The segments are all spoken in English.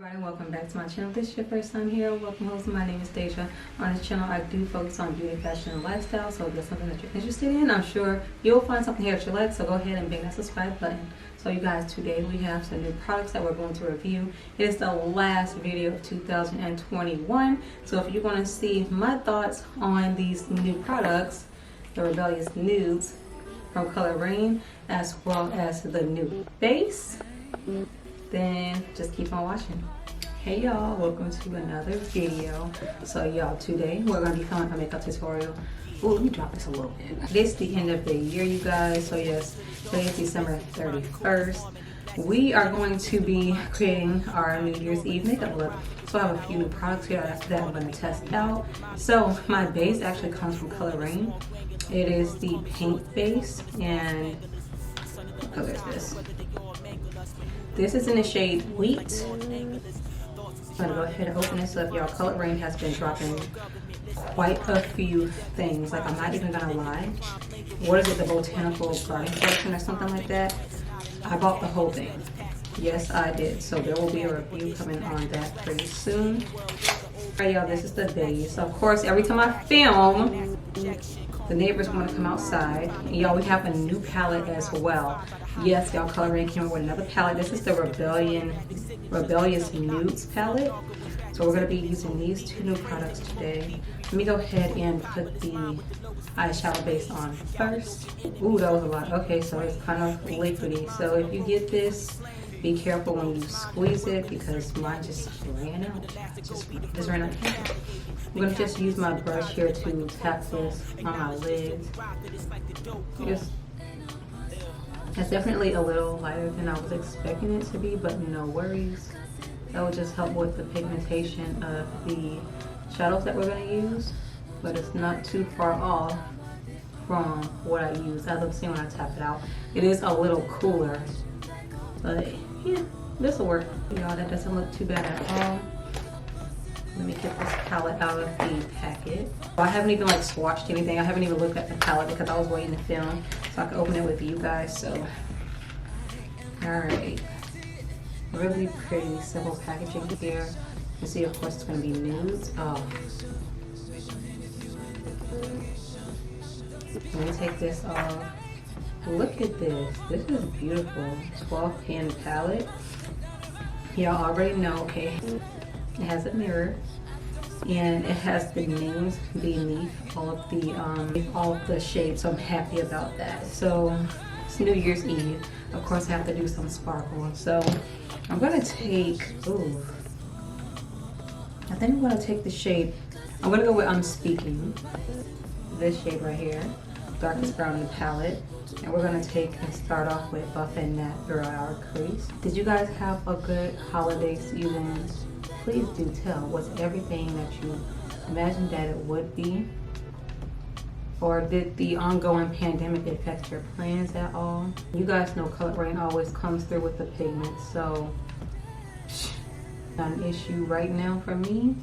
Everybody, welcome back to my channel. If this is your first time here, welcome host. My name is Deja. On this channel I do focus on beauty, fashion, and lifestyle. So if there's something that you're interested in, I'm sure you'll find something here that you like. So go ahead and bang that subscribe button. So you guys, today we have some new products that we're going to review. It is the last video of 2021. So if you want to see my thoughts on these new products, the Rebellious Nudes from color Raine, as well as the Nude Base, then just keep on watching. Hey y'all, welcome to another video. So y'all, today we're going to be filming a makeup tutorial. Ooh, let me drop this a little bit. It's the end of the year, you guys. So yes, today is December 31st. We are going to be creating our New Year's Eve makeup look. So I have a few new products here that I'm going to test out. So my base actually comes from color Raine. It is the paint base, and what color is this? This is in the shade Wheat. I'm gonna go ahead and open this up, y'all. Color Raine has been dropping quite a few things. Like, I'm not even gonna lie. What is it, the Botanical Garden Collection or something like that? I bought the whole thing. Yes, I did. So there will be a review coming on that pretty soon. Alright, y'all, this is the base. Of course, every time I film, the neighbors want to come outside. And y'all, we have a new palette as well. Yes, y'all, color Raine came with another palette. This is the Rebellious Nudes palette. So we're going to be using these two new products today. Let me go ahead and put the eyeshadow base on first. Ooh, that was a lot. Okay, so it's kind of liquidy. So if you get this, be careful when you squeeze it, because mine just ran out. Just ran out. I'm going to just use my brush here to tap this on my lids. It's definitely a little lighter than I was expecting it to be, but no worries. That will just help with the pigmentation of the shadows that we're going to use, but it's not too far off from what I use. As I'm seeing when I tap it out, it is a little cooler, but yeah, this will work. Y'all, that doesn't look too bad at all. Let me get this palette out of the packet. I haven't even like swatched anything. I haven't even looked at the palette because I was waiting to film so I could open it with you guys. So, alright. Really pretty, simple packaging here. You see, of course, it's going to be nudes. Oh. Let me take this off. Look at this. This is beautiful. 12-pin palette. Y'all already know, okay? It has a mirror, and it has the names beneath all of the shades, so I'm happy about that. So it's New Year's Eve. Of course, I have to do some sparkle. So I'm gonna take, I think I'm gonna take the shade, I'm gonna go with I'm Speaking. This shade right here, darkest brown in the palette. And we're gonna take and start off with Buff and Nat throughout our crease. Did you guys have a good holiday season? Please do tell. Was everything that you imagined that it would be? Or did the ongoing pandemic affect your plans at all? You guys know color Raine always comes through with the pigment, so not an issue right now for me.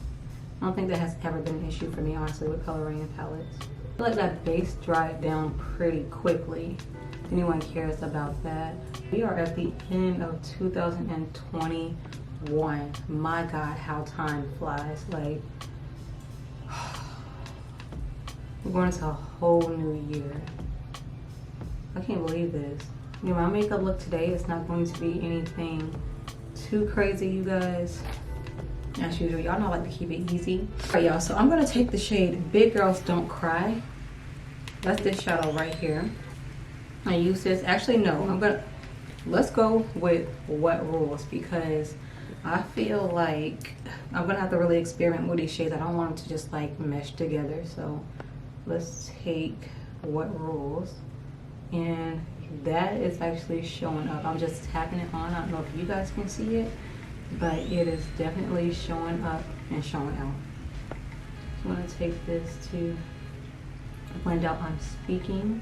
I don't think that has ever been an issue for me, honestly, with color Raine palettes. I feel like that base dried down pretty quickly. If anyone cares about that. We are at the end of 2021. My God, how time flies. Like, we're going into a whole new year. I can't believe this. You know, my makeup look today is not going to be anything too crazy, you guys. As usual, y'all know I like to keep it easy. Alright, y'all, so I'm gonna take the shade Big Girls Don't Cry. That's this shadow right here. I use this, actually no, let's go with What Rules, because I feel like I'm gonna have to really experiment with these shades. I don't want them to just like mesh together. So let's take What Rules, and that is actually showing up. I'm just tapping it on. I don't know if you guys can see it, but it is definitely showing up and showing out. So I'm gonna take this to blend out I'm Speaking.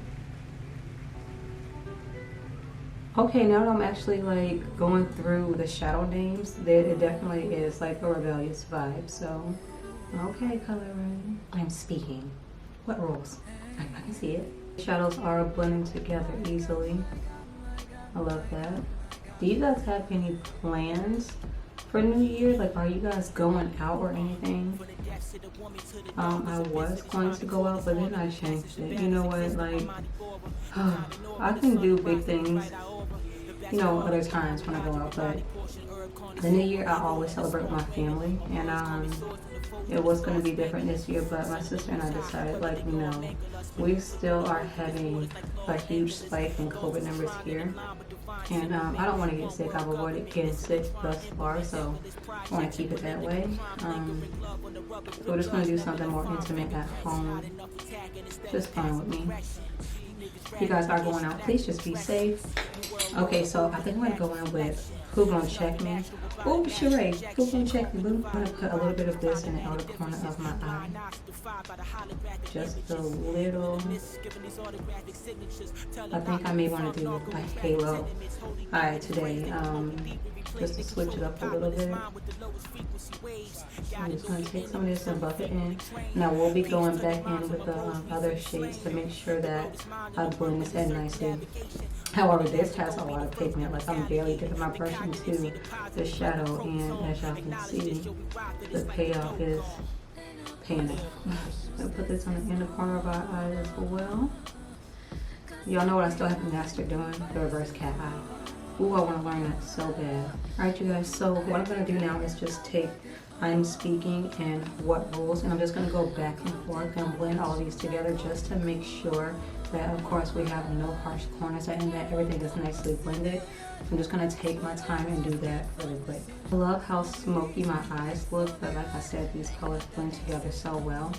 Okay, now that I'm actually like going through the shadow names, it definitely is like a rebellious vibe. So, okay, color Raine. I'm Speaking. What rules? I can see it. Shadows are blending together easily. I love that. Do you guys have any plans For New Year, like, are you guys going out or anything? I was going to go out, but then I changed it. You know what, like, I can do big things, you know, other times when I go out, but the New Year I always celebrate with my family, and it was going to be different this year, but my sister and I decided, like, no, we still are having a huge spike in COVID numbers here, and I don't want to get sick. I've avoided getting sick thus far, so I want to keep it that way. So we're just going to do something more intimate at home. Just fine with me. If you guys are going out, please just be safe. Okay, so I think I'm going to go in with Who Gonna Check Me. Oh, Sheree, Who Gonna Check Me? I'm going to put a little bit of this in the outer corner of my eye. Just a little. I think I may want to do a halo eye today, just to switch it up a little bit. I'm just going to take some of this and buff it in. Now we'll be going back in with the other shades to make sure that I blend this in nicely. However, this has a lot of pigment. Like, I'm barely dipping my brush into the shadow, and as y'all can see, the payoff is paying off. I'll put this on the inner corner of our eye as well. Y'all know what I still haven't mastered doing? The reverse cat eye. Ooh, I want to learn that so bad. Alright, you guys, so what I'm going to do now is just take I'm Speaking and What Rules, and I'm just going to go back and forth and blend all these together just to make sure that, of course, we have no harsh corners and that everything is nicely blended. I'm just going to take my time and do that really quick. I love how smoky my eyes look, but like I said, these colors blend together so well.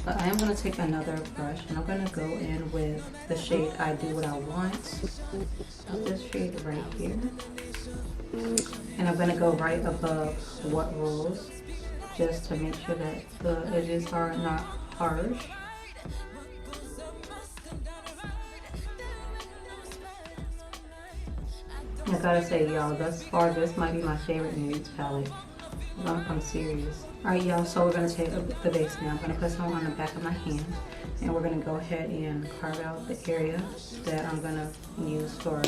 But I am going to take another brush, and I'm going to go in with the shade I Do What I Want. So this shade right here. And I'm going to go right above What Rules, just to make sure that the edges are not harsh. I gotta say, y'all, thus far this might be my favorite Nudes palette. I'm serious. Alright, y'all, so we're gonna take the base now. I'm gonna put some on the back of my hand, and we're gonna go ahead and carve out the area that I'm gonna use for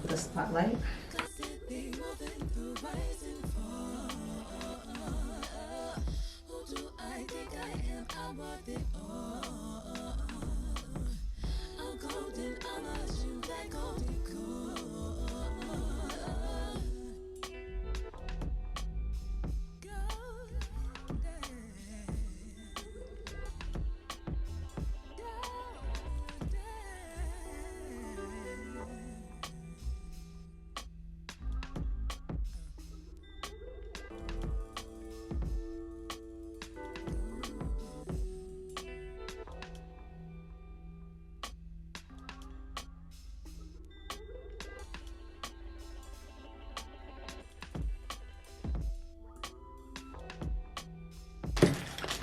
the spotlight.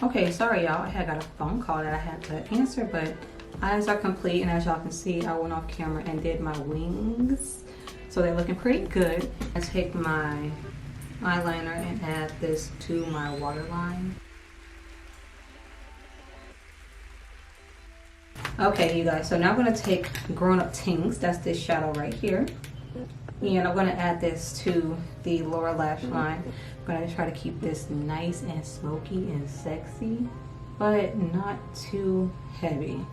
Okay, sorry y'all, I had got a phone call that I had to answer, but eyes are complete, and as y'all can see, I went off camera and did my wings. So they're looking pretty good. I take my eyeliner and add this to my waterline. Okay, you guys, so now I'm gonna take Grown Up Things, that's this shadow right here. And I'm gonna add this to the lower lash line. I'm gonna try to keep this nice and smoky and sexy, but not too heavy.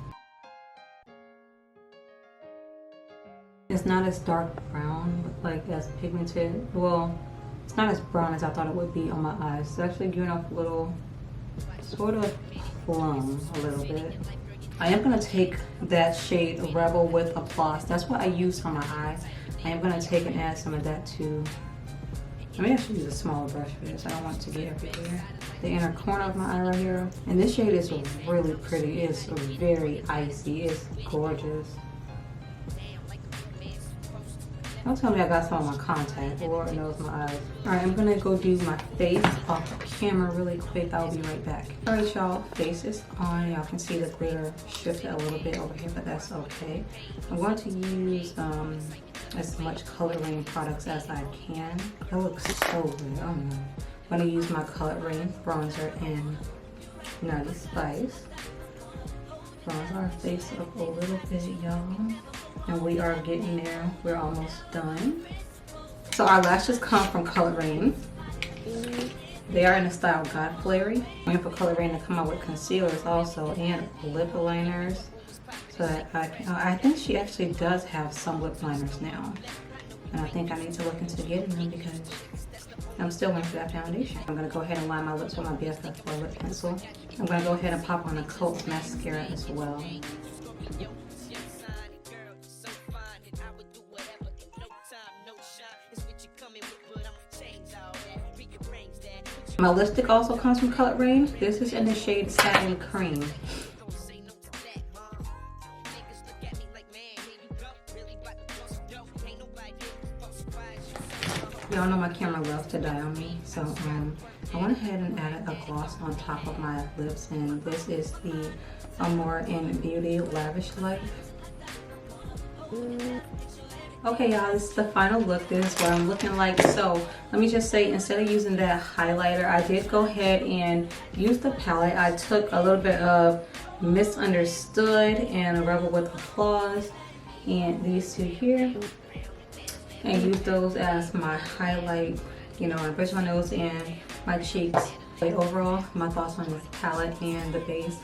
It's not as dark brown, like as pigmented. Well, it's not as brown as I thought it would be on my eyes. It's actually giving off a little, sort of plum a little bit. I am gonna take that shade Rebel with Applause. That's what I used on my eye. I am gonna take and add some of that too. I may actually use a smaller brush for this. I don't want it to get everywhere. The inner corner of my eye right here. And this shade is really pretty. It's very icy. It's gorgeous. Don't tell me I got some on my contact. Lord knows my eyes. Alright, I'm gonna go do my face off camera really quick. I'll be right back. Alright y'all, face is on. Y'all can see the glitter shifted a little bit over here, but that's okay. I'm going to use as much coloring products as I can. That looks so good. Oh no. I'm gonna use my Raine bronzer in Nutty Spice. Bronze our face up a little bit, y'all. And we are getting there. We're almost done. So our lashes come from Raine. They are in the style God Flairy. I'm waiting for Raine to come out with concealers also and lip liners. So that I think she actually does have some lip liners now. And I think I need to look into getting them because I'm still waiting for that foundation. I'm going to go ahead and line my lips with my BFF4 lip pencil. I'm going to go ahead and pop on a coat of mascara as well. My lipstick also comes from Raine. This is in the shade Satin Creme. Y'all know my camera loves to die on me, so I went ahead and added a gloss on top of my lips, and this is the Amore in Beauty Lavish Life. Okay y'all, this is the final look. This is what I'm looking like. So let me just say, instead of using that highlighter, I did go ahead and use the palette. I took a little bit of Misunderstood and a Rebel with Applause and these two here, and use those as my highlight, you know, and brush my nose and my cheeks. But overall, my thoughts on this palette and the base,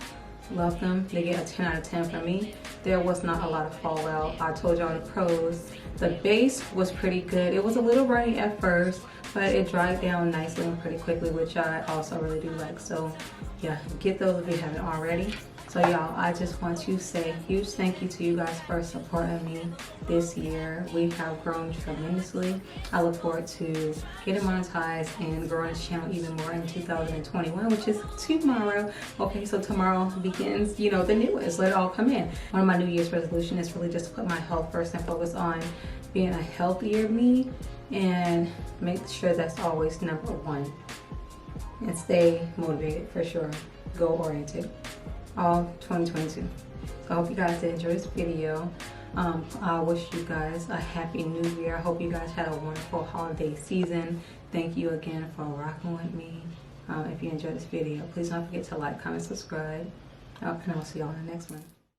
love them. They get a 10 out of 10 for me. There was not a lot of fallout. I told y'all the pros. The base was pretty good. It was a little runny at first, but it dried down nicely and pretty quickly, which I also really do like. So yeah, get those if you haven't already. So y'all, I just want to say a huge thank you to you guys for supporting me this year. We have grown tremendously. I look forward to getting monetized and growing this channel even more in 2021, which is tomorrow. Okay, so tomorrow begins, you know, the newest. Let it all come in. One of my New Year's resolutions is really just to put my health first and focus on being a healthier me and make sure that's always #1. And stay motivated for sure. Goal oriented. All 2022. So I hope you guys did enjoy this video. I wish you guys a happy new year. I hope you guys had a wonderful holiday season. Thank you again for rocking with me. If you enjoyed this video, please don't forget to like, comment, subscribe, and I'll see y'all in the next one.